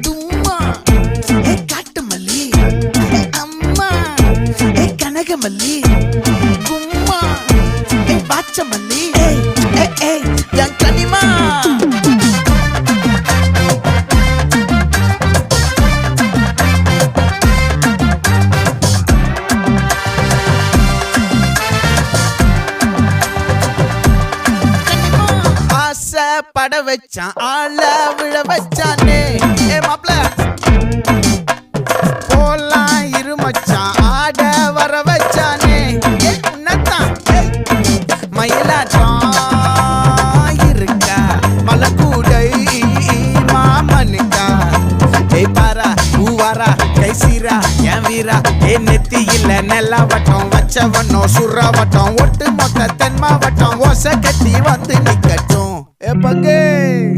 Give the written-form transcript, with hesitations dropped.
தும்மா ஏ காட்டு மல்லி அம்மா ஏ கனகமல்லி கும்மா ஏ பாச்ச மல்லி என் கனிமா பட வச்சான் ஆள விழ வச்சானே ஏ மாப்ள போலாம் இருமச்சான் ஆட வர வச்சானே ஏ உன்னத்தான் மயிலாட்டம் இருக்கா மலக்கூடை மாமனுக்கா ஏய் பாரா பூவாரா கைசீரா என் வீரா ஏ நெத்தி இல்ல நெல்லா வட்டம் வச்சவனோ சுறா வட்டம் ஒட்டு மொத்த தென் மாவட்டம் ஓசை கட்டி வந்து நிக்கட்டும். É pra quem?